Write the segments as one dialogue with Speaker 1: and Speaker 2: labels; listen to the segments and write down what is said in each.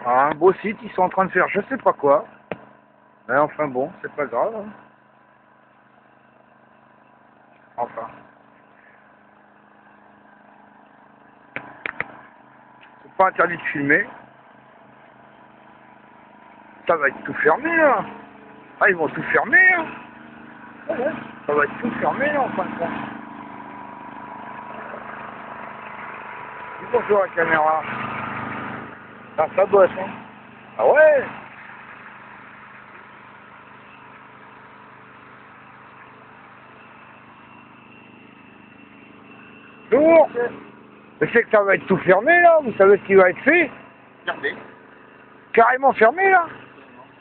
Speaker 1: Un beau site, ils sont en train de faire je sais pas quoi. Mais enfin bon, c'est pas grave. Hein. Enfin. C'est pas interdit de filmer. Ça va être tout fermé là. Ah, ils vont tout fermer là. Ouais. Ça va être tout fermé là en fin de compte. Dis bonjour à la caméra. Ça bosse hein. Ah ouais. Bonjour. Mais c'est que ça va être tout fermé là, vous savez ce qui va être fait?
Speaker 2: Fermé.
Speaker 1: Carrément fermé là.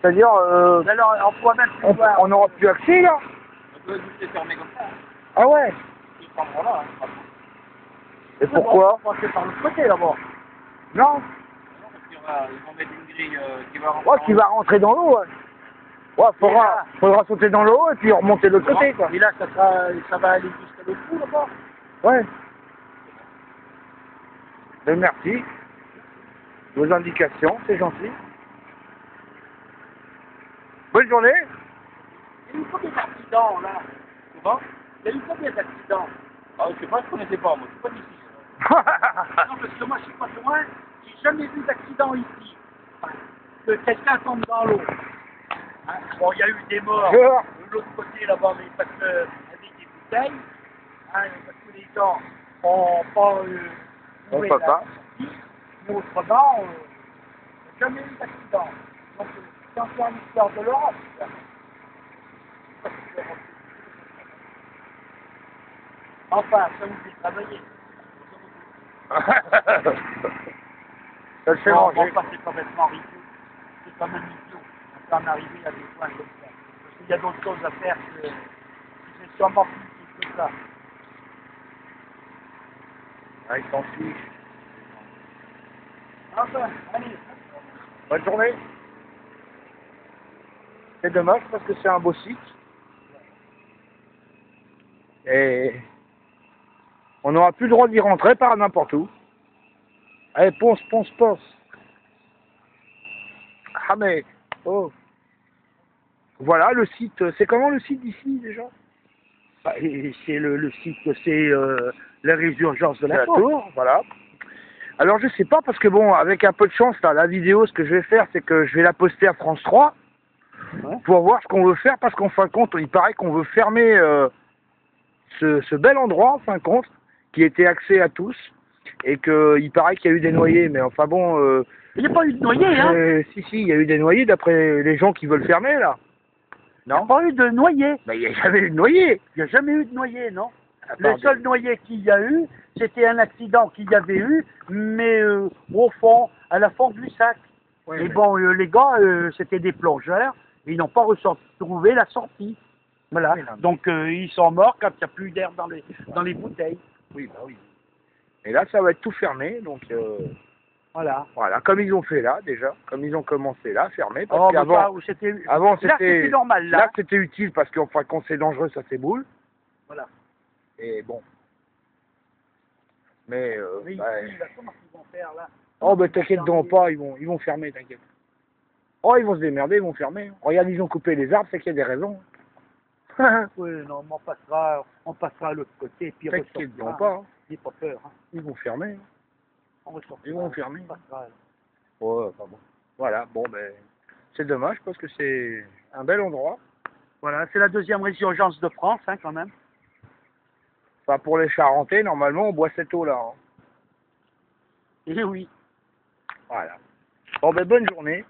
Speaker 1: C'est-à-dire
Speaker 2: Alors, on pourra même plus voir.
Speaker 1: on n'aura plus accès là.
Speaker 2: On peut juste fermer comme ça. Hein.
Speaker 1: Ah ouais.
Speaker 2: Ils prendront là. Hein.
Speaker 1: Et pourquoi?
Speaker 2: On va passer par l'autre côté d'abord.
Speaker 1: Non.
Speaker 2: Non, parce qu'ils vont mettre une grille qui va rentrer.
Speaker 1: Ouais, qui va rentrer dans l'eau, ouais. Ouais, faudra sauter dans l'eau et puis remonter de l'autre côté, quoi.
Speaker 2: Et là, ça va aller jusqu'à l'autre bout, là-bas.
Speaker 1: Ouais. Mais merci. Vos indications, c'est gentil. Bonne journée.
Speaker 2: Il y a eu combien d'accidents, là? Tu vois? Il y a eu combien d'accidents? Ah, je sais pas, je connaissais pas, moi. Je suis pas d'ici. Non, parce que moi, je suis pas loin. J'ai jamais vu d'accident ici. Enfin, que quelqu'un tombe dans l'eau. Hein? Bon, il y a eu des morts
Speaker 1: Bonjour.
Speaker 2: de l'autre côté, là-bas, mais parce que, avec des bouteilles, hein, parce que les gens n'ont pas
Speaker 1: On
Speaker 2: trouvé
Speaker 1: peut
Speaker 2: la
Speaker 1: pas.
Speaker 2: sortie. Mais autrement, il n'y a jamais eu d'accident. Donc, c'est encore l'histoire de l'Europe. Ça. Enfin, ça vous fait travailler.
Speaker 1: Ça le fait
Speaker 2: Non,
Speaker 1: manger.
Speaker 2: enfin, c'est complètement ridicule. C'est quand même idiot. On peut en arriver à des points comme ça. Parce qu'il y a d'autres choses à faire que c'est sûrement plus que ça.
Speaker 1: Ah, ils s'en fichent.
Speaker 2: Enfin, allez.
Speaker 1: Bonne journée. C'est dommage parce que c'est un beau site. Et on n'aura plus le droit d'y rentrer par n'importe où. Allez, ponce, ponce, ponce. Ah mais, oh. Voilà le site. C'est comment le site d'ici déjà?
Speaker 2: Bah, c'est le site, c'est la résurgence de
Speaker 1: La
Speaker 2: la tour.
Speaker 1: tour, voilà. Alors je sais pas parce que bon, avec un peu de chance là, la vidéo, ce que je vais faire, c'est que je vais la poster à France 3
Speaker 2: Ouais.
Speaker 1: pour voir ce qu'on veut faire parce qu'en fin de compte, il paraît qu'on veut fermer ce bel endroit en fin de compte qui était accès à tous et qu'il paraît qu'il y a eu des noyés, mais enfin bon.
Speaker 2: Il n'y a pas eu de noyé, hein?
Speaker 1: Si, il y a eu des noyés d'après les gens qui veulent fermer là.
Speaker 2: Il n'y a
Speaker 1: Non?
Speaker 2: pas eu de noyé.
Speaker 1: Ben il n'y a jamais eu de noyés.
Speaker 2: Il n'y a jamais eu de noyé, non?
Speaker 1: Part
Speaker 2: Le seul noyé qu'il y a eu, c'était un accident qu'il y avait eu, mais au fond, à la fond du sac.
Speaker 1: Ouais,
Speaker 2: Et
Speaker 1: mais-
Speaker 2: bon, les gars, c'était des plongeurs, et ils n'ont pas trouvé la sortie. Voilà.
Speaker 1: Oui, non.
Speaker 2: Donc, ils sont morts quand il n'y a plus d'air dans les bouteilles.
Speaker 1: Oui, bah oui. Et là, ça va être tout fermé, donc
Speaker 2: Voilà.
Speaker 1: voilà, comme ils ont fait là déjà, comme ils ont commencé là, fermé, parce
Speaker 2: Oh, mais
Speaker 1: qu'avant,
Speaker 2: ça, c'était...
Speaker 1: avant
Speaker 2: Là, c'était normal, là.
Speaker 1: là c'était utile parce qu'en fin de compte c'est dangereux, ça s'éboule,
Speaker 2: Voilà.
Speaker 1: et bon. Mais,
Speaker 2: Mais
Speaker 1: bah,
Speaker 2: ici, là, comment ils vont faire, là?
Speaker 1: oh ben t'inquiète donc pas, ils vont fermer, t'inquiète. Oh ils vont se démerder, ils vont fermer. Regarde, ils ont coupé les arbres, c'est qu'il y a des raisons.
Speaker 2: Oui, non, mais on passera à l'autre côté, puis on
Speaker 1: T'inquiète
Speaker 2: ressortira.
Speaker 1: donc pas, hein.
Speaker 2: N'aie pas peur, hein.
Speaker 1: Ils vont fermer.
Speaker 2: On ressortira.
Speaker 1: Ils vont fermer.
Speaker 2: On passera.
Speaker 1: Ouais, enfin bon. Voilà, bon ben, c'est dommage parce que c'est un bel endroit.
Speaker 2: Voilà, c'est la deuxième résurgence de France, hein, quand même.
Speaker 1: Enfin pour les Charentais, normalement on boit cette eau-là. Hein.
Speaker 2: Et oui.
Speaker 1: Voilà. Bon ben bonne journée.